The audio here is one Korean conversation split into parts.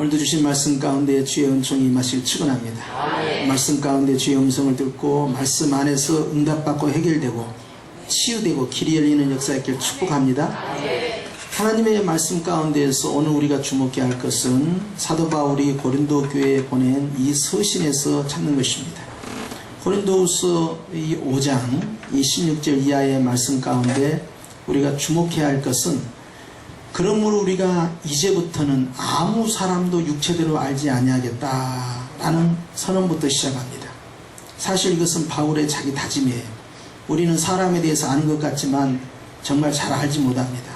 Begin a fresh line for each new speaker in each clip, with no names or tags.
오늘도 주신 말씀 가운데 주의 은총이 임하시길 축원합니다. 말씀 가운데 주의 음성을 듣고 말씀 안에서 응답받고 해결되고 치유되고 길이 열리는 역사 있길 축복합니다. 하나님의 말씀 가운데에서 오늘 우리가 주목해야 할 것은 사도 바울이 고린도 교회에 보낸 이 서신에서 찾는 것입니다. 고린도후서 5장 16절 이하의 말씀 가운데 우리가 주목해야 할 것은 그러므로 우리가 이제부터는 아무 사람도 육체대로 알지 아니하겠다라는 선언부터 시작합니다. 사실 이것은 바울의 자기 다짐이에요. 우리는 사람에 대해서 아는 것 같지만 정말 잘 알지 못합니다.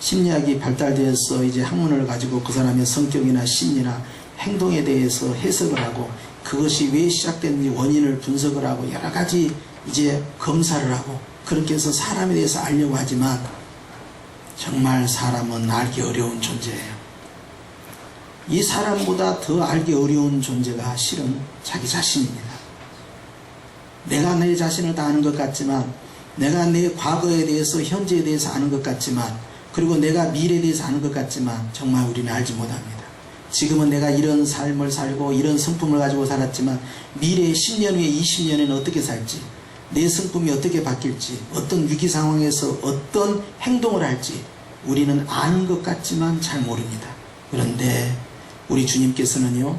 심리학이 발달되어서 이제 학문을 가지고 그 사람의 성격이나 심리나 행동에 대해서 해석을 하고 그것이 왜 시작됐는지 원인을 분석을 하고 여러 가지 이제 검사를 하고 그렇게 해서 사람에 대해서 알려고 하지만 정말 사람은 알기 어려운 존재예요. 이 사람보다 더 알기 어려운 존재가 실은 자기 자신입니다. 내가 내 자신을 다 아는 것 같지만, 내가 내 과거에 대해서 현재에 대해서 아는 것 같지만, 그리고 내가 미래에 대해서 아는 것 같지만 정말 우리는 알지 못합니다. 지금은 내가 이런 삶을 살고 이런 성품을 가지고 살았지만 미래의 10년 후에 20년에는 어떻게 살지, 내 성품이 어떻게 바뀔지, 어떤 위기 상황에서 어떤 행동을 할지 우리는 아는 것 같지만 잘 모릅니다. 그런데 우리 주님께서는요,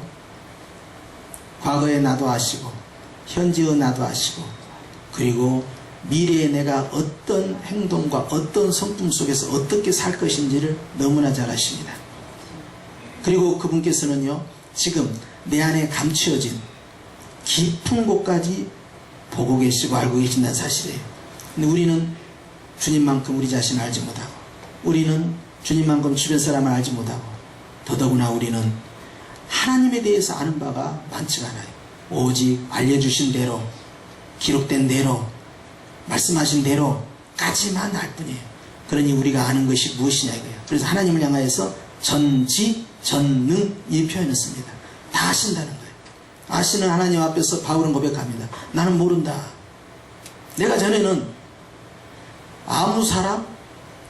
과거의 나도 아시고 현재의 나도 아시고 그리고 미래에 내가 어떤 행동과 어떤 성품 속에서 어떻게 살 것인지를 너무나 잘 아십니다. 그리고 그분께서는요, 지금 내 안에 감추어진 깊은 곳까지 보고 계시고 알고 계신다는 사실이에요. 근데 우리는 주님만큼 우리 자신을 알지 못하고, 우리는 주님만큼 주변 사람을 알지 못하고, 더더구나 우리는 하나님에 대해서 아는 바가 많지가 않아요. 오직 알려주신 대로, 기록된 대로, 말씀하신 대로까지만 알 뿐이에요. 그러니 우리가 아는 것이 무엇이냐 이거예요. 그래서 하나님을 향하여서 전지전능 이 표현을 씁니다. 다 아신다는 거예요. 아시는 하나님 앞에서 바울은 고백합니다. 나는 모른다. 내가 전에는 아무 사람,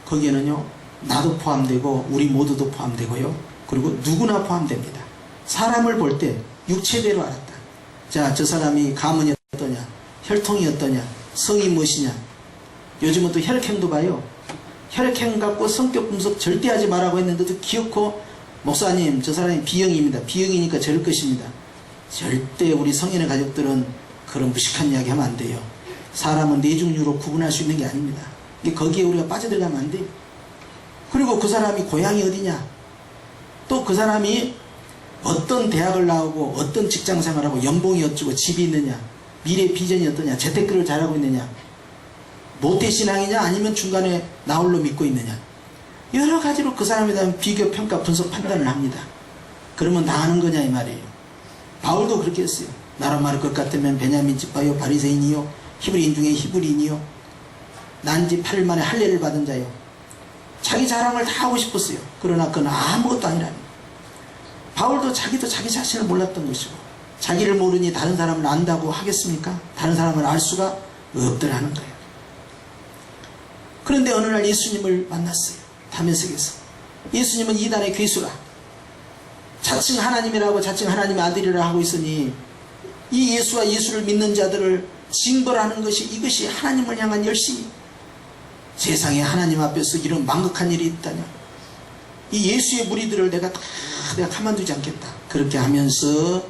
거기에는요 나도 포함되고 우리 모두도 포함되고요, 그리고 누구나 포함됩니다. 사람을 볼 때 육체대로 알았다. 자, 저 사람이 가문이 어떠냐, 혈통이 어떠냐, 성이 무엇이냐. 요즘은 또 혈액형도 봐요. 혈액형 갖고 성격 분석 절대 하지 말라고 했는데도 기어코 목사님 저 사람이 B형입니다. B형이니까 저럴 것입니다. 절대 우리 성인의 가족들은 그런 무식한 이야기 하면 안 돼요. 사람은 네 종류로 구분할 수 있는 게 아닙니다. 거기에 우리가 빠져들어가면 안 돼요. 그리고 그 사람이 고향이 어디냐, 또 그 사람이 어떤 대학을 나오고 어떤 직장 생활하고 연봉이 어쩌고 집이 있느냐, 미래 비전이 어떠냐, 재테크를 잘하고 있느냐, 모태신앙이냐 아니면 중간에 나홀로 믿고 있느냐, 여러 가지로 그 사람에 대한 비교, 평가, 분석, 판단을 합니다. 그러면 다 아는 거냐 이 말이에요. 바울도 그렇게 했어요. 나라 말할 것 같으면 베냐민 지파요, 바리새인이요, 히브리인 중에 히브리인이요, 난지 8일 만에 할례를 받은 자요. 자기 자랑을 다 하고 싶었어요. 그러나 그건 아무것도 아니라는 거예요. 바울도 자기도 자기 자신을 몰랐던 것이고, 자기를 모르니 다른 사람을 안다고 하겠습니까? 다른 사람을 알 수가 없더라는 거예요. 그런데 어느 날 예수님을 만났어요. 다메섹에서. 예수님은 이단의 괴수라, 자칭 하나님이라고 자칭 하나님의 아들이라 하고 있으니 이 예수와 예수를 믿는 자들을 징벌하는 것이, 이것이 하나님을 향한 열심이, 세상에 하나님 앞에서 이런 망극한 일이 있다냐, 이 예수의 무리들을 내가 가만두지 않겠다, 그렇게 하면서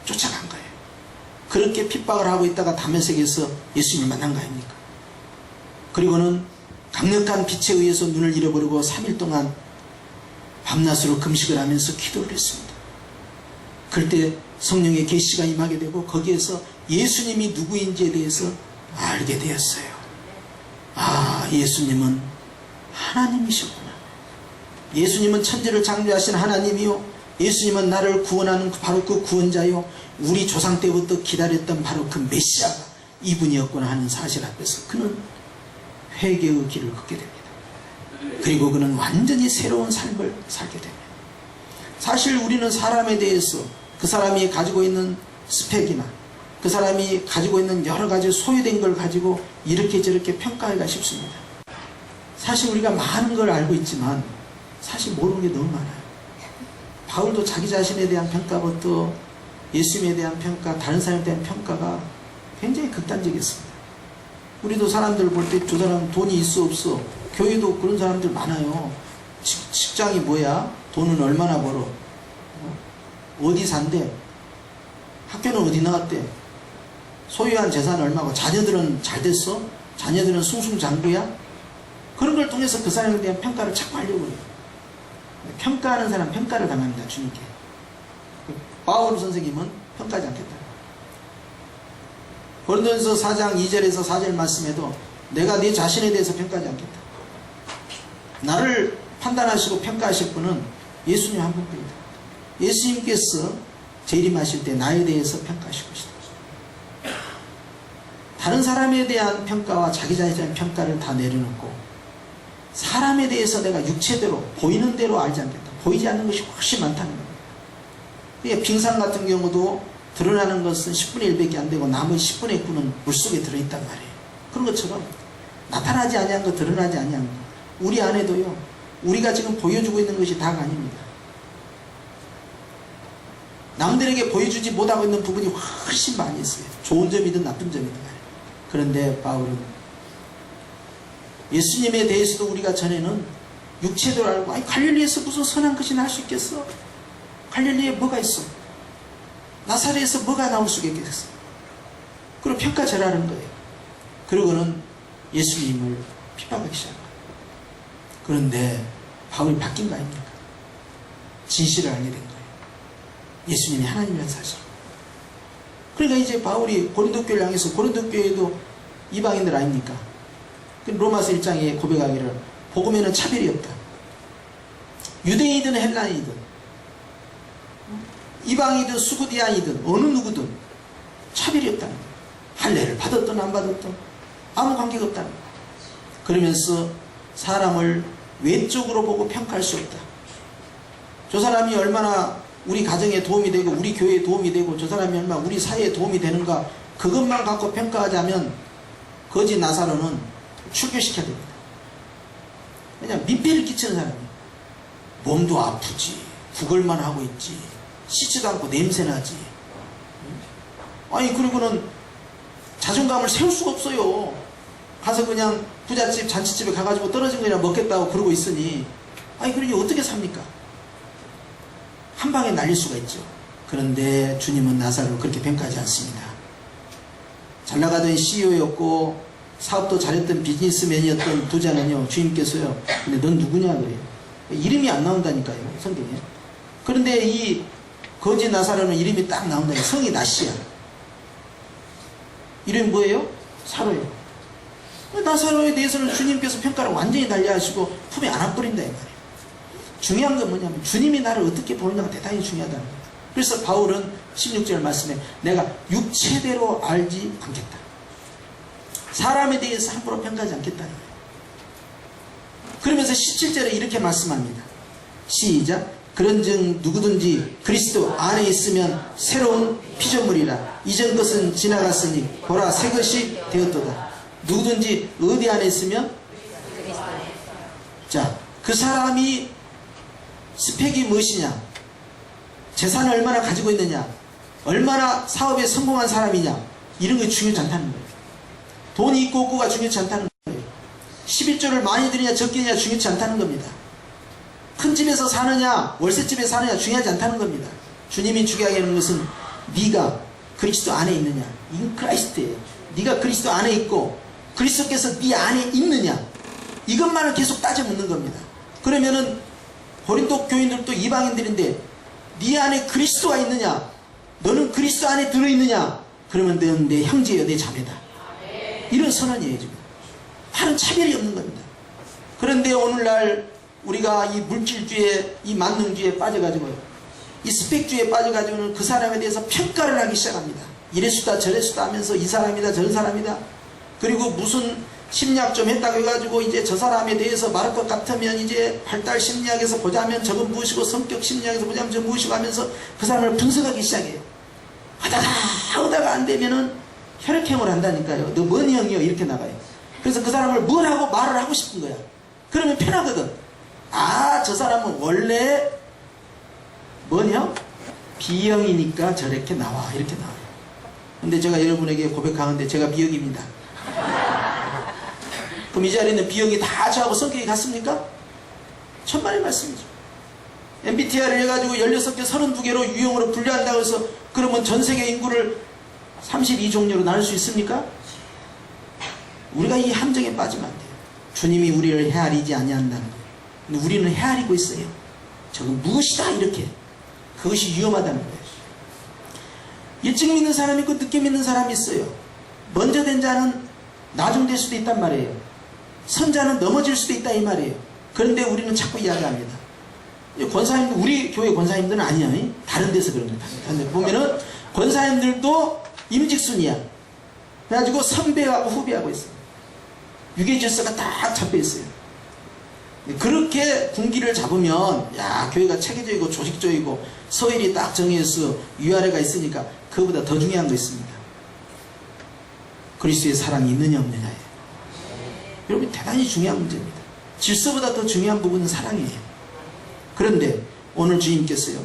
쫓아간 거예요. 그렇게 핍박을 하고 있다가 다메섹에서 예수님을 만난 거 아닙니까? 그리고는 강력한 빛에 의해서 눈을 잃어버리고 3일 동안 밤낮으로 금식을 하면서 기도를 했습니다. 그때 성령의 계시가 임하게 되고 거기에서 예수님이 누구인지에 대해서 알게 되었어요. 아, 예수님은 하나님이셨구나. 예수님은 천지를 창조하신 하나님이요, 예수님은 나를 구원하는 바로 그 구원자요, 우리 조상 때부터 기다렸던 바로 그 메시아가 이분이었구나 하는 사실 앞에서 그는 회개의 길을 걷게 됩니다. 그리고 그는 완전히 새로운 삶을 살게 됩니다. 사실 우리는 사람에 대해서 그 사람이 가지고 있는 스펙이나 그 사람이 가지고 있는 여러 가지 소유된 걸 가지고 이렇게 저렇게 평가하기가 쉽습니다. 사실 우리가 많은 걸 알고 있지만 사실 모르는 게 너무 많아요. 바울도 자기 자신에 대한 평가부터 예수님에 대한 평가, 다른 사람에 대한 평가가 굉장히 극단적이었습니다. 우리도 사람들 볼 때 저 사람 돈이 있어 없어, 교회도 그런 사람들 많아요. 직장이 뭐야? 돈은 얼마나 벌어? 어디 산대? 학교는 어디 나왔대? 소유한 재산 얼마고? 자녀들은 잘 됐어? 자녀들은 숭숭장구야? 그런 걸 통해서 그 사람에 대한 평가를 자꾸 하려고 해요. 평가하는 사람 평가를 당합니다. 주님께. 바울 선생님은 평가하지 않겠다. 고린도전서 4장 2절에서 4절 말씀에도 내가 네 자신에 대해서 평가하지 않겠다. 나를 판단하시고 평가하실 분은 예수님 한 분뿐이다. 예수님께서 재림하실 때 나에 대해서 평가하실 것이다. 다른 사람에 대한 평가와 자기 자신에 대한 평가를 다 내려놓고 사람에 대해서 내가 육체대로 보이는 대로 알지 않겠다. 보이지 않는 것이 훨씬 많다는 겁니다. 그러니까 빙산 같은 경우도 드러나는 것은 10분의 1밖에 안 되고 나머지 10분의 9는 물속에 들어있단 말이에요. 그런 것처럼 나타나지 아니한 것, 드러나지 아니한 것, 우리 안에도요, 우리가 지금 보여주고 있는 것이 다가 아닙니다. 남들에게 보여주지 못하고 있는 부분이 훨씬 많이 있어요. 좋은 점이든 나쁜 점이든. 그런데 바울은 예수님에 대해서도 우리가 전에는 육체도 알고, 아니 갈릴리에서 무슨 선한 것이 날 수 있겠어? 갈릴리에 뭐가 있어? 나사렛에서 뭐가 나올 수 있겠어? 그리고 평가절하는 거예요. 그러고는 예수님을 핍박하기 시작합니다. 그런데 바울이 바뀐 거 아닙니까? 진실을 알게 된 거예요. 예수님이 하나님이라는 사실. 그러니까 이제 바울이 고린도 교회를 향해서, 고린도 교회도 이방인들 아닙니까? 로마서 1장에 고백하기를 복음에는 차별이 없다. 유대인이든 헬라인이든 이방이든 수구디안이든 어느 누구든 차별이 없다는 거예요. 할례를 받았든 안 받았든 아무 관계가 없다는 거예요. 그러면서 사람을 외적으로 보고 평가할 수 없다. 저 사람이 얼마나 우리 가정에 도움이 되고 우리 교회에 도움이 되고 저 사람이 얼마나 우리 사회에 도움이 되는가, 그것만 갖고 평가하자면 거지 나사로는 출교시켜야 됩니다. 왜냐하면 민폐를 끼치는 사람이에요. 몸도 아프지, 구걸만 하고 있지, 씻지도 않고 냄새나지. 아니 그리고는 자존감을 세울 수가 없어요. 가서 그냥 부잣집 잔치집에 가가지고 떨어진 거나 먹겠다고 그러고 있으니, 아니 그러니 어떻게 삽니까? 한 방에 날릴 수가 있죠. 그런데 주님은 나사로를 그렇게 평가하지 않습니다. 잘 나가던 CEO였고 사업도 잘했던 비즈니스맨이었던 부자는요, 주님께서요, 근데 넌 누구냐 그래요. 이름이 안 나온다니까요, 성경에. 그런데 이 거지 나사로는 이름이 딱 나온다니까. 성이 나시야. 이름이 뭐예요? 사로예요. 나사로에 대해서는 주님께서 평가를 완전히 달리하시고 품에 안아버린다 이 말이에요. 중요한 건 뭐냐면 주님이 나를 어떻게 보느냐가 대단히 중요하다는 거예요. 그래서 바울은 16절 말씀에 내가 육체대로 알지 않겠다. 사람에 대해서 함부로 평가하지 않겠다는 거예요. 그러면서 17절에 이렇게 말씀합니다. 시작. 그런즉 누구든지 그리스도 안에 있으면 새로운 피조물이라. 이전 것은 지나갔으니 보라 새 것이 되었도다. 누구든지 어디 안에 있으면, 자, 그 사람이 스펙이 무엇이냐, 재산을 얼마나 가지고 있느냐, 얼마나 사업에 성공한 사람이냐, 이런 게 중요하지 않다는 거예요. 돈이 있고 없고가 중요하지 않다는 거예요. 11조를 많이 드리냐 적게 드리냐 중요하지 않다는 겁니다. 큰 집에서 사느냐 월세집에 사느냐 중요하지 않다는 겁니다. 주님이 중요하게 하는 것은 네가 그리스도 안에 있느냐, 인 크라이스트예요. 네가 그리스도 안에 있고 그리스도께서 네 안에 있느냐, 이것만을 계속 따져 묻는 겁니다. 그러면은 고린도 교인들도 이방인들인데 네 안에 그리스도가 있느냐, 너는 그리스도 안에 들어있느냐, 그러면 너는 내 형제여 내 자매다. 이런 선언이에요. 지금 다른 차별이 없는 겁니다. 그런데 오늘날 우리가 이 물질주의, 이 만능주의에 빠져가지고 이 스펙주의에 빠져가지고는 그 사람에 대해서 평가를 하기 시작합니다. 이래수다 저래수다 하면서 이 사람이다 저런 사람이다. 그리고 무슨 심리학 좀 했다고 해가지고 이제 저 사람에 대해서 말할 것 같으면 이제 발달 심리학에서 보자면 저건 무엇이고 성격 심리학에서 보자면 저건 무엇이고 하면서 그 사람을 분석하기 시작해요. 하다가 안 되면은 혈액형을 한다니까요. 너 뭔 형이요? 이렇게 나가요. 그래서 그 사람을 뭘 하고 말을 하고 싶은 거야. 그러면 편하거든. 아, 저 사람은 원래 뭐냐? B형이니까 저렇게 나와. 이렇게 나와요. 근데 제가 여러분에게 고백하는데 제가 B형입니다. 그럼 이 자리에 있는 B형이 다 저하고 성격이 같습니까? 천만의 말씀이죠. MBTI를 해가지고 16개, 32개로 유형으로 분류한다고 해서 그러면 전 세계 인구를 32종류로 나눌 수 있습니까? 우리가 이 함정에 빠지면 안 돼요. 주님이 우리를 헤아리지 아니한다는 거예요. 근데 우리는 헤아리고 있어요. 저건 무엇이다 이렇게. 그것이 위험하다는 거예요. 일찍 믿는 사람이 있고 늦게 믿는 사람이 있어요. 먼저 된 자는 나중될 수도 있단 말이에요. 선자는 넘어질 수도 있다 이 말이에요. 그런데 우리는 자꾸 이야기합니다. 권사님들, 우리 교회 권사님들은 아니야. 다른 데서 그런 거다. 근데 보면은 권사님들도 임직순이야. 그래가지고 선배하고 후배하고 있어요. 유계 질서가 딱 잡혀 있어요. 그렇게 군기를 잡으면 야 교회가 체계적이고 조직적이고 서열이 딱 정해서 위아래가 있으니까 그거보다 더 중요한 거 있습니다. 그리스도의 사랑이 있느냐 없느냐예요. 여러분 대단히 중요한 문제입니다. 질서보다 더 중요한 부분은 사랑이에요. 그런데 오늘 주님께서요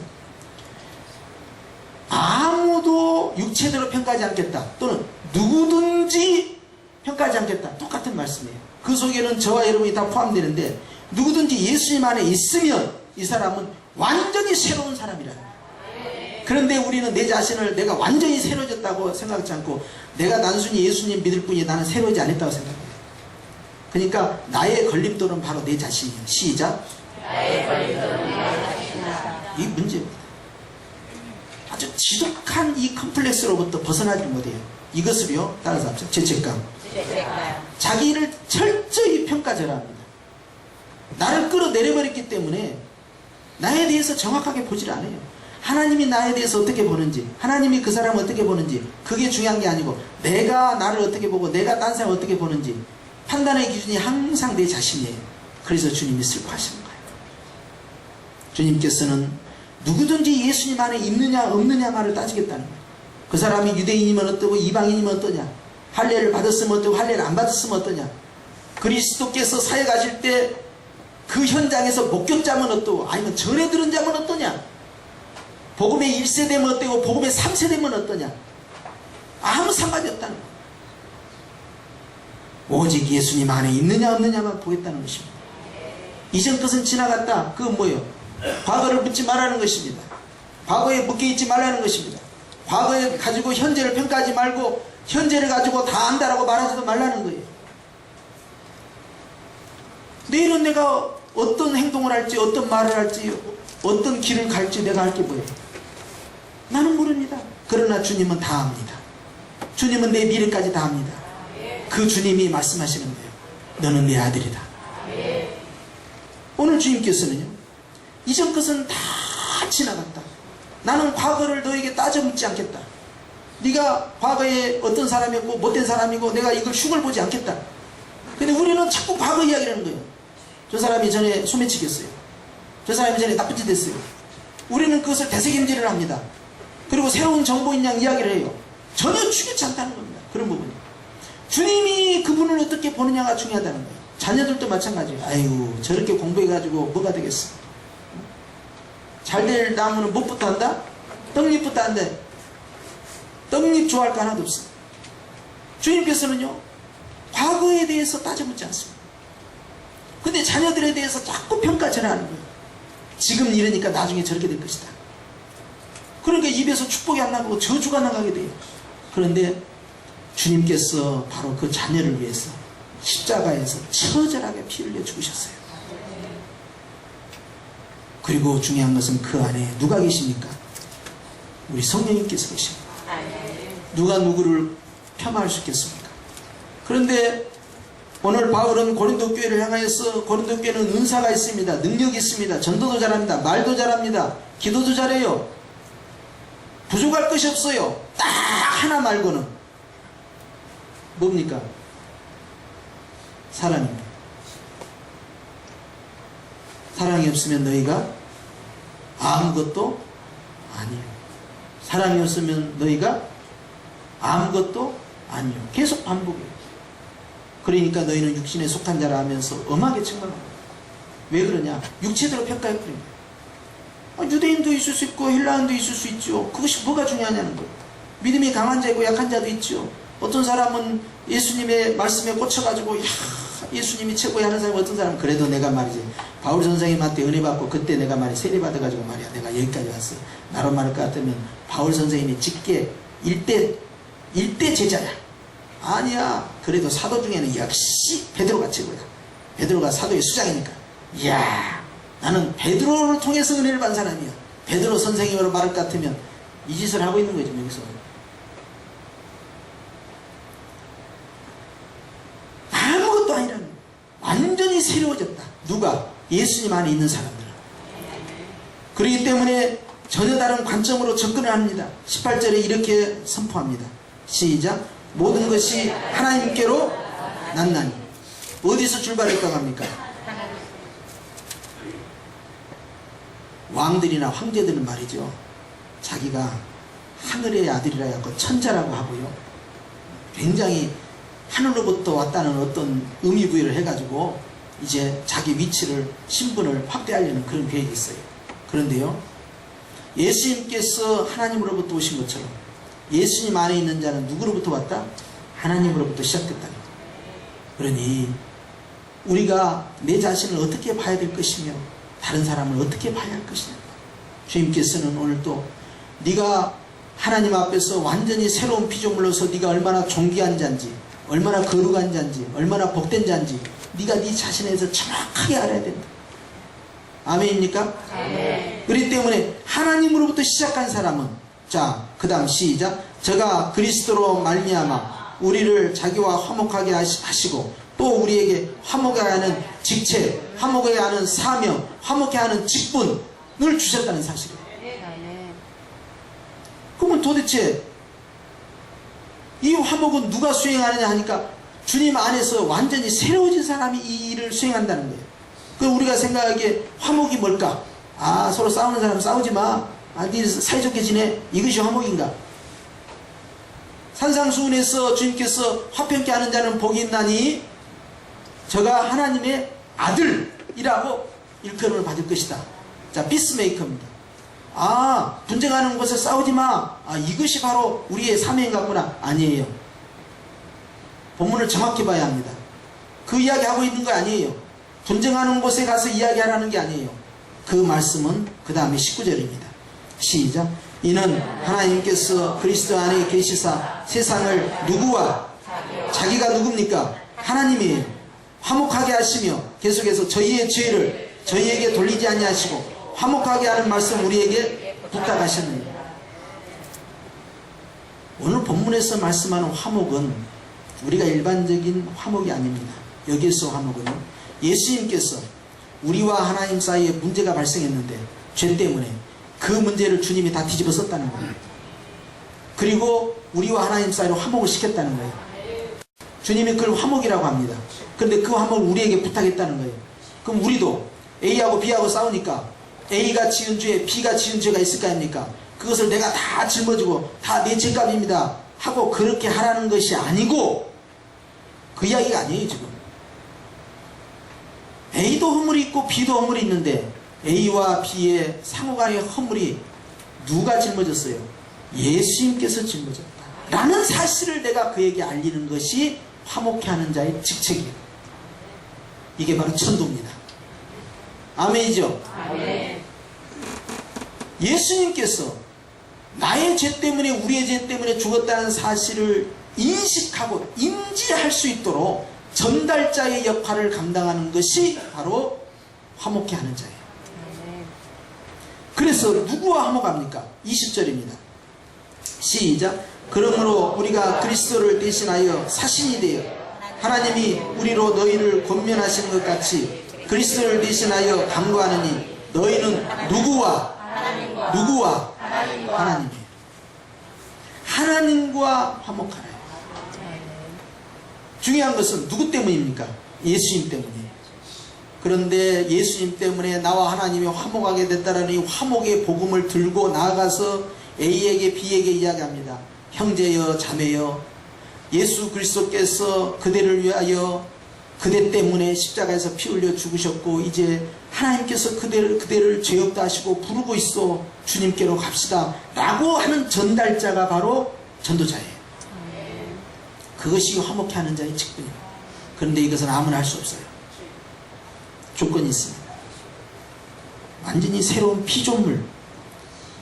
아무도 육체대로 평가하지 않겠다 또는 누구든지 평가하지 않겠다 똑같은 말씀이에요. 그 속에는 저와 여러분이 다 포함되는데 누구든지 예수님 안에 있으면 이 사람은 완전히 새로운 사람이라. 그런데 우리는 내 자신을 내가 완전히 새로워졌다고 생각하지 않고 내가 단순히 예수님 믿을 뿐이 나는 새로워지지 않았다고 생각해요. 그러니까 나의 걸림돌은 바로 내 자신이에요. 시작. 나의 걸림돌은 내 자신이다. 이 문제입니다. 아주 지독한 이 컴플렉스로부터 벗어나지 못해요. 이것을요 따라서 합시다. 죄책감. 자기를 철저히 평가절하합니다. 나를 끌어내려버렸기 때문에 나에 대해서 정확하게 보질 않아요. 하나님이 나에 대해서 어떻게 보는지 하나님이 그 사람을 어떻게 보는지 그게 중요한 게 아니고 내가 나를 어떻게 보고 내가 딴 사람을 어떻게 보는지 판단의 기준이 항상 내 자신이에요. 그래서 주님이 슬퍼하시는 거예요. 주님께서는 누구든지 예수님 안에 있느냐 없느냐만을 따지겠다는 거예요. 그 사람이 유대인이면 어떠고 이방인이면 어떠냐, 할례를 받았으면 어떠고 할례를 안 받았으면 어떠냐, 그리스도께서 사역하실 때 그 현장에서 목격자면 어떠고 아니면 전해 들은 자면 어떠냐, 복음의 1세대면 어떠고 복음의 3세대면 어떠냐, 아무 상관이 없다는 거예요. 오직 예수님 안에 있느냐 없느냐만 보겠다는 것입니다. 이전 것은 지나갔다. 그건 뭐예요? 과거를 묻지 말라는 것입니다. 과거에 묶여있지 말라는 것입니다. 과거에 가지고 현재를 평가하지 말고 현재를 가지고 다 안다라고 말하지도 말라는 거예요. 내일은 내가 어떤 행동을 할지 어떤 말을 할지 어떤 길을 갈지 내가 할 게 뭐예요? 나는 모릅니다. 그러나 주님은 다 압니다. 주님은 내 미래까지 다 압니다. 그 주님이 말씀하시는 거예요. 너는 내 아들이다. 오늘 주님께서는요 이전 것은 다 지나갔다. 나는 과거를 너에게 따져 묻지 않겠다. 네가 과거에 어떤 사람이었고 못된 사람이고 내가 이걸 흉을 보지 않겠다. 근데 우리는 자꾸 과거 이야기를 하는 거예요. 저 사람이 전에 소매치기였어요. 저 사람이 전에 나쁜 짓 했어요. 우리는 그것을 되새김질을 합니다. 그리고 새로운 정보인 양 이야기를 해요. 전혀 중요치 않다는 겁니다. 그런 부분이. 주님이 그분을 어떻게 보느냐가 중요하다는 거예요. 자녀들도 마찬가지예요. 아이고 저렇게 공부해가지고 뭐가 되겠어. 잘 될 나무는 무엇부터 한다? 떡잎부터 한대. 떡잎 좋아할 거 하나도 없어. 주님께서는요 과거에 대해서 따져묻지 않습니다. 근데 자녀들에 대해서 자꾸 평가절하는 거예요. 지금 이러니까 나중에 저렇게 될 것이다. 그러니까 입에서 축복이 안 나가고 저주가 나가게 돼요. 그런데 주님께서 바로 그 자녀를 위해서 십자가에서 처절하게 피 흘려 죽으셨어요. 그리고 중요한 것은 그 안에 누가 계십니까? 우리 성령님께서 계십니다. 누가 누구를 폄하할 수 있겠습니까? 그런데 오늘 바울은 고린도 교회를 향하여서 고린도 교회는 은사가 있습니다. 능력이 있습니다. 전도도 잘합니다. 말도 잘합니다. 기도도 잘해요. 부족할 것이 없어요. 딱 하나 말고는 뭡니까? 사랑입니다. 사랑이 없으면 너희가 아무것도 아니에요. 사랑이 없으면 너희가 아무것도 아니에요. 계속 반복해요. 그러니까 너희는 육신에 속한 자라 하면서 엄하게 책망합니다. 왜 그러냐? 육체대로 평가해버립니다. 유대인도 있을 수 있고 헬라인도 있을 수 있죠. 그것이 뭐가 중요하냐는 거예요. 믿음이 강한 자이고 약한 자도 있죠. 어떤 사람은 예수님의 말씀에 꽂혀가지고 예수님이 최고야 하는 사람, 어떤 사람은 그래도 내가 말이지 바울 선생님한테 은혜 받고 그때 내가 말이 세례 받아가지고 말이야 내가 여기까지 왔어. 나로 말할 것 같으면 바울 선생님이 직계 일대 제자야. 아니야. 그래도 사도 중에는 역시 베드로가 최고야. 베드로가 사도의 수장이니까. 이야, 나는 베드로를 통해서 은혜를 받은 사람이야. 베드로 선생님으로 말할 것 같으면 이 짓을 하고 있는 거죠. 여기서 아무것도 아니라는 거예요. 완전히 새로워졌다. 누가? 예수님 안에 있는 사람들. 그렇기 때문에 전혀 다른 관점으로 접근을 합니다. 18절에 이렇게 선포합니다. 시작. 모든 것이 하나님께로 났나니. 어디서 출발했다고 합니까? 왕들이나 황제들은 말이죠, 자기가 하늘의 아들이라 해서 천자라고 하고요, 굉장히 하늘로부터 왔다는 어떤 의미부여를 해가지고 이제 자기 위치를, 신분을 확대하려는 그런 계획이 있어요. 그런데요, 예수님께서 하나님으로부터 오신 것처럼 예수님 안에 있는 자는 누구로부터 왔다? 하나님으로부터 시작됐다는 거예요. 그러니 우리가 내 자신을 어떻게 봐야 될 것이며 다른 사람을 어떻게 봐야 할 것이냐. 주님께서는 오늘 또 네가 하나님 앞에서 완전히 새로운 피조물로서 네가 얼마나 존귀한 자인지, 얼마나 거룩한 자인지, 얼마나 복된 자인지 네가 네 자신에 대해서 정확하게 알아야 된다. 아멘입니까? 아멘. 그렇기 때문에 하나님으로부터 시작한 사람은, 자, 그 다음 시작. 저가 그리스도로 말미암아 우리를 자기와 화목하게 하시고 또 우리에게 화목하게 하는 직책, 화목하게 하는 사명, 화목하게 하는 직분을 주셨다는 사실이에요. 그러면 도대체 이 화목은 누가 수행하느냐 하니까 주님 안에서 완전히 새로워진 사람이 이 일을 수행한다는 거예요. 그럼 우리가 생각하기에 화목이 뭘까? 아, 서로 싸우는 사람 싸우지 마. 아, 네 사이좋게 지내. 이것이 화목인가? 산상수훈에서 주님께서 화평케 하는 자는 복이 있나니 저가 하나님의 아들이라고 일컬음을 받을 것이다. 자, 피스메이커입니다. 아, 분쟁하는 곳에 싸우지 마. 아, 이것이 바로 우리의 사명 같구나. 아니에요. 본문을 정확히 봐야 합니다. 그 이야기하고 있는 거 아니에요. 분쟁하는 곳에 가서 이야기하라는 게 아니에요. 그 말씀은 그 다음에 19절입니다. 시작. 이는 하나님께서 그리스도 안에 계시사 세상을 누구와, 자기가 누굽니까? 하나님이 화목하게 하시며 계속해서 저희의 죄를 저희에게 돌리지 아니하시고 화목하게 하는 말씀 우리에게 부탁하셨느니라. 오늘 본문에서 말씀하는 화목은 우리가 일반적인 화목이 아닙니다. 여기에서 화목은 예수님께서 우리와 하나님 사이에 문제가 발생했는데 죄 때문에 그 문제를 주님이 다 뒤집어 썼다는 거예요. 그리고 우리와 하나님 사이로 화목을 시켰다는 거예요. 주님이 그걸 화목이라고 합니다. 그런데 그 화목을 우리에게 부탁했다는 거예요. 그럼 우리도 A하고 B하고 싸우니까 A가 지은 죄에 B가 지은 죄가 있을 거 아닙니까? 그것을 내가 다 짊어지고 다 내 죄값입니다 하고 그렇게 하라는 것이 아니고, 그 이야기가 아니에요. 지금 A도 허물이 있고 B도 허물이 있는데 A와 B의 상호간의 허물이 누가 짊어졌어요? 예수님께서 짊어졌다 라는 사실을 내가 그에게 알리는 것이 화목케 하는 자의 직책이에요. 이게 바로 천도입니다. 아멘이죠? 아멘. 예수님께서 나의 죄 때문에, 우리의 죄 때문에 죽었다는 사실을 인식하고 인지할 수 있도록 전달자의 역할을 감당하는 것이 바로 화목케 하는 자예요. 그래서 누구와 화목합니까? 20절입니다. 시작. 그러므로 우리가 그리스도를 대신하여 사신이 되어 하나님이 우리로 너희를 권면하시는 것 같이 그리스도를 대신하여 간구하느니 너희는 누구와? 하나님이에요. 하나님과 화목하라. 중요한 것은 누구 때문입니까? 예수님 때문이에요. 그런데 예수님 때문에 나와 하나님이 화목하게 됐다라는 이 화목의 복음을 들고 나아가서 A에게 B에게 이야기합니다. 형제여 자매여, 예수 그리스도께서 그대를 위하여 그대 때문에 십자가에서 피 흘려 죽으셨고 이제 하나님께서 그대를 죄 없다 하시고 부르고 있어 주님께로 갑시다 라고 하는 전달자가 바로 전도자예요. 그것이 화목해 하는 자의 직분입니다. 그런데 이것은 아무나 할 수 없어요. 조건이 있습니다. 완전히 새로운 피조물,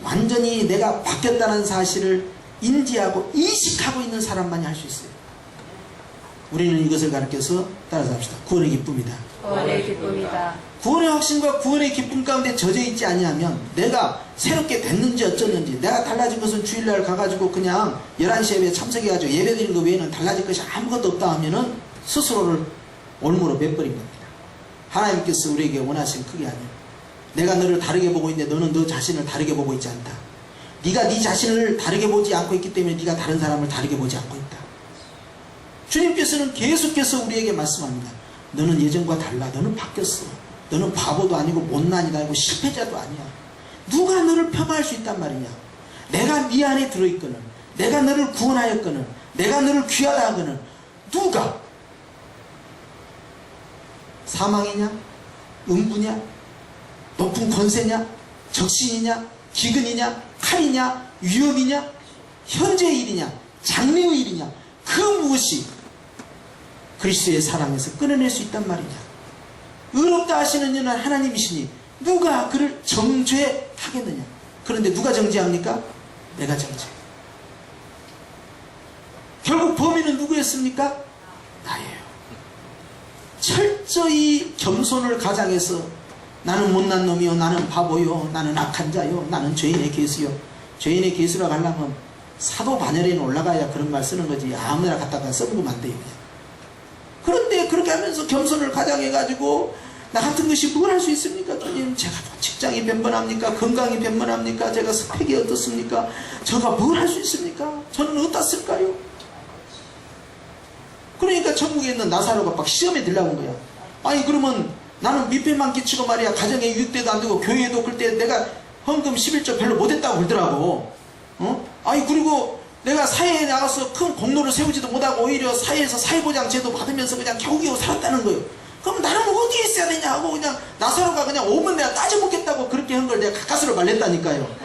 완전히 내가 바뀌었다는 사실을 인지하고 인식하고 있는 사람만이 할 수 있어요. 우리는 이것을 가르쳐서 따라서 합시다. 구원의 기쁨이다.
구원의 기쁨이다.
구원의 확신과 구원의 기쁨 가운데 젖어 있지 아니하면 내가 새롭게 됐는지 어쩌는지, 내가 달라진 것은 주일날 가가지고 그냥 11시 예배에 참석해가지고 예배드리는 것 외에는 달라질 것이 아무것도 없다 하면은 스스로를 올무로 매버린 겁니다. 하나님께서 우리에게 원하신 그게 아니에요. 내가 너를 다르게 보고 있는데 너는 너 자신을 다르게 보고 있지 않다. 네가 네 자신을 다르게 보지 않고 있기 때문에 네가 다른 사람을 다르게 보지 않고 있다. 주님께서는 계속해서 우리에게 말씀합니다. 너는 예전과 달라. 너는 바뀌었어. 너는 바보도 아니고 못난이도 아니고 실패자도 아니야. 누가 너를 폄하할 수 있단 말이냐. 내가 네 안에 들어있거늘, 내가 너를 구원하였거늘, 내가 너를 귀하다 하거늘, 누가? 사망이냐? 음부냐? 높은 권세냐? 적신이냐? 기근이냐? 칼이냐? 위험이냐? 현재의 일이냐? 장래의 일이냐? 그 무엇이 그리스도의 사랑에서 끊어낼 수 있단 말이냐. 의롭다 하시는 이는 하나님이시니 누가 그를 정죄하겠느냐. 그런데 누가 정죄합니까? 내가 정죄. 결국 범인은 누구였습니까? 나예요. 철저히 겸손을 가장해서 나는 못난 놈이요, 나는 바보요, 나는 악한 자요, 나는 죄인의 개수요. 죄인의 개수라고 하려면 사도 반열에는 올라가야 그런 말 쓰는 거지. 아무나 갖다가 써먹으면 안 돼요. 그런데 그렇게 하면서 겸손을 가장해가지고 나 같은 것이 뭘 할 수 있습니까? 주님, 제가 직장이 변변합니까? 건강이 변변합니까? 제가 스펙이 어떻습니까? 제가 뭘 할 수 있습니까? 저는 어떻을까요? 그러니까 천국에 있는 나사로가 막 시험에 들려온 거야. 아니 그러면 나는 민폐만 끼치고 말이야. 가정에 유익대도 안 되고 교회도 그때 내가 헌금 11조 별로 못했다고 그러더라고. 아니 그리고 내가 사회에 나가서 큰 공로를 세우지도 못하고 오히려 사회에서 사회보장 제도 받으면서 그냥 겨우겨우 살았다는 거예요. 그럼 나는 어디에 있어야 되냐 하고 그냥 나사로가 그냥 오면 내가 따져먹겠다고 그렇게 한 걸 내가 가까스로 말렸다니까요.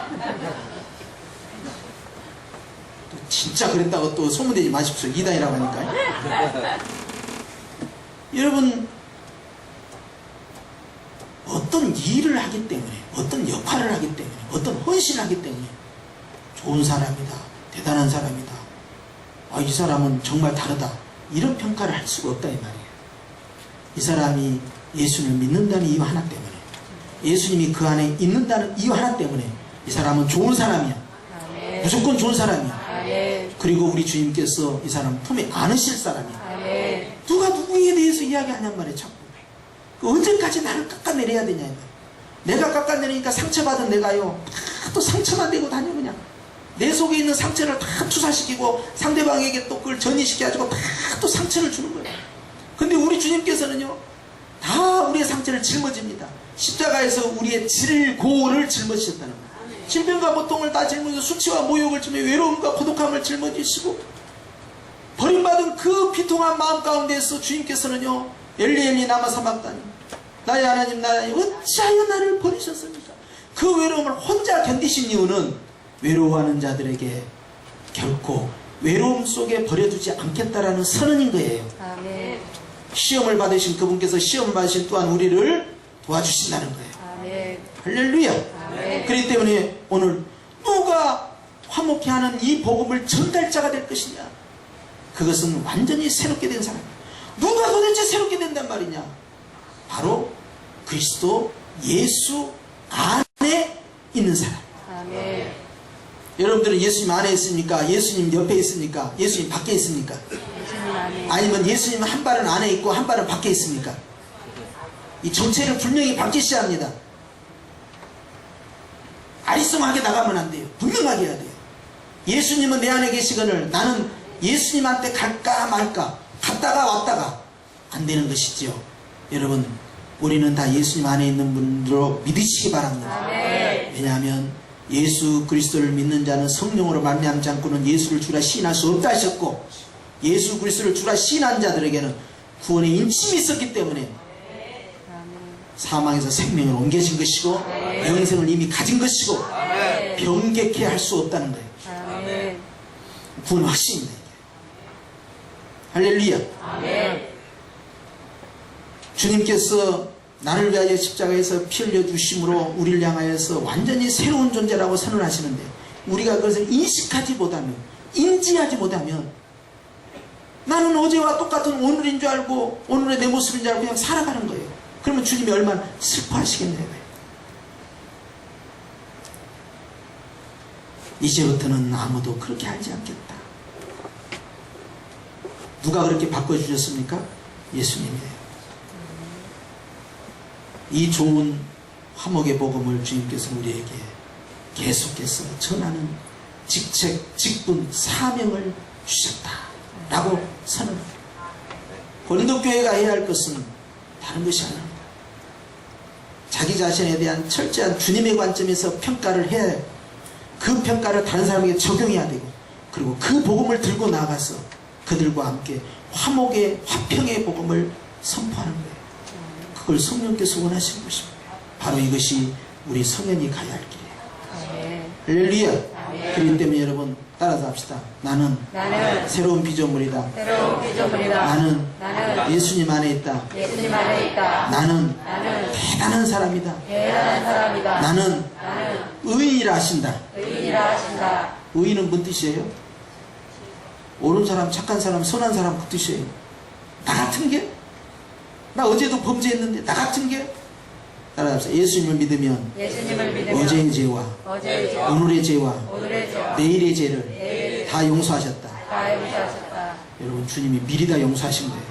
또 진짜 그랬다고 또 소문내지 마십시오. 이단이라고 하니까요. 여러분, 어떤 일을 하기 때문에, 어떤 역할을 하기 때문에, 어떤 헌신을 하기 때문에 좋은 사람이다, 대단한 사람이다, 이 사람은 정말 다르다, 이런 평가를 할 수가 없다 이 말이에요. 이 사람이 예수님을 믿는다는 이유 하나 때문에, 예수님이 그 안에 있는다는 이유 하나 때문에 이 사람은 좋은 사람이야. 아멘. 무조건 좋은 사람이야. 아멘. 그리고 우리 주님께서 이 사람 품에 안으실 사람이야. 아멘. 누가 누구에 대해서 이야기하냔 말이야. 자꾸 언제까지 나를 깎아내려야 되냐. 내가 깎아내리니까 상처받은 내가요 또 상처만 내고 다녀. 그냥 내 속에 있는 상처를 다 투사시키고 상대방에게 또 그걸 전이시켜가지고 다 또 상처를 주는 거예요. 근데 우리 주님께서는요 다 우리의 상처를 짊어집니다. 십자가에서 우리의 질고를 짊어지셨다는 거예요. 질병과 고통을 다 짊어지고 수치와 모욕을 짊어 외로움과 고독함을 짊어지시고 버림받은 그 비통한 마음 가운데서 주님께서는요 엘리 엘리 나마 사막다니 나의 하나님 나의 하나님 어찌하여 나를 버리셨습니까? 그 외로움을 혼자 견디신 이유는 외로워하는 자들에게 결코 외로움 속에 버려두지 않겠다라는 선언인 거예요. 아멘. 시험을 받으신 그분께서 시험을 받으신 또한 우리를 도와주신다는 거예요. 아멘. 할렐루야. 아멘. 그렇기 때문에 오늘 누가 화목해 하는 이 복음을 전달자가 될 것이냐, 그것은 완전히 새롭게 된 사람. 누가 도대체 새롭게 된단 말이냐? 바로 그리스도 예수 안에 있는 사람. 아멘. 여러분들은 예수님 안에 있습니까? 예수님 옆에 있습니까? 예수님 밖에 있습니까? 아니면 예수님 한 발은 안에 있고 한 발은 밖에 있습니까? 이 정체를 분명히 밝히셔야 합니다. 아리송하게 나가면 안 돼요. 분명하게 해야 돼요. 예수님은 내 안에 계시거늘 나는 예수님한테 갈까 말까, 갔다가 왔다가 안 되는 것이지요. 여러분, 우리는 다 예수님 안에 있는 분들로 믿으시기 바랍니다. 왜냐하면 예수 그리스도를 믿는 자는 성령으로 말미암지 않고는 예수를 주라 시인할 수 없다 하셨고, 예수 그리스도를 주라 시인한 자들에게는 구원의 인침이 있었기 때문에 사망에서 생명을 옮겨진 것이고 영생을 이미 가진 것이고 변개케 할 수 없다는 거예요. 구원 확신입니다. 할렐루야. 주님께서 나를 위하여 십자가에서 피 흘려 주심으로 우리를 향하여서 완전히 새로운 존재라고 선언하시는데 우리가 그것을 인식하지 못하면, 인지하지 못하면 나는 어제와 똑같은 오늘인 줄 알고 오늘의 내 모습인 줄 알고 그냥 살아가는 거예요. 그러면 주님이 얼마나 슬퍼하시겠네요. 이제부터는 아무도 그렇게 하지 않겠다. 누가 그렇게 바꿔주셨습니까? 예수님이에요. 이 좋은 화목의 복음을 주님께서 우리에게 계속해서 전하는 직책, 직분, 사명을 주셨다라고 선언합니다. 고린도 교회가 해야 할 것은 다른 것이 아닙니다. 자기 자신에 대한 철저한 주님의 관점에서 평가를 해야 해요. 그 평가를 다른 사람에게 적용해야 되고, 그리고 그 복음을 들고 나가서 그들과 함께 화목의, 화평의 복음을 선포하는 거예요. 그걸 성령께서 원하시는 것입니다. 바로 이것이 우리 성현이 가야 할 길이에요. 할렐루야. 그렇기 때문에 여러분 따라서 합시다. 나는 새로운 피조물이다. 나는 예수님 안에 있다. 나는 대단한 사람이다. 나는 의인이라 하신다. 의인은 뭔 뜻이에요? 옳은 사람, 착한 사람, 선한 사람 그 뜻이에요. 나 같은 게? 나 어제도 범죄했는데 나 같은 게? 따라합시다. 예수님을 믿으면 어제의 죄와 오늘의 죄와 내일의 죄를 다 용서하셨다. 여러분 주님이 미리 다 용서하신 거예요.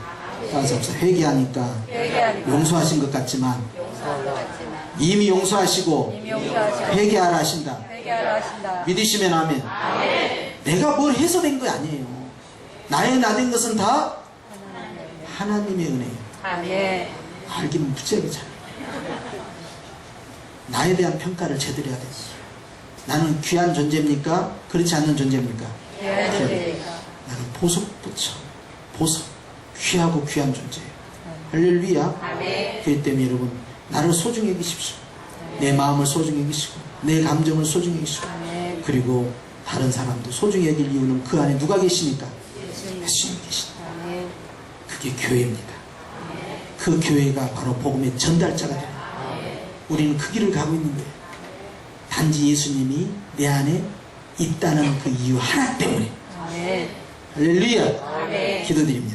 따라합시다. 회개하니까 용서하신 것 같지만 이미 용서하시고 회개하라 하신다. 믿으시면 아멘. 내가 뭘 해서 된 거 아니에요. 나의 나 된 것은 다 하나님의 은혜예요. 알기는 무지하게 잘. 나에 대한 평가를 제대로 해야 돼요. 나는 귀한 존재입니까? 그렇지 않는 존재입니까? 나는 보석부처, 보석, 귀하고 귀한 존재예요. 할렐루야. 그렇기 때문에 여러분 나를 소중히 여기십시오. 내 마음을 소중히 여기시고 내 감정을 소중히 여기시고 그리고 다른 사람도 소중히 여길 이유는 그 안에 누가 계시니까? 예수님 계시다. 그게 교회입니다. 그 교회가 바로 복음의 전달자가 됩니다. 우리는 그 길을 가고 있는 거예요. 단지 예수님이 내 안에 있다는 그 이유 하나 때문에. 할렐루야. 기도드립니다.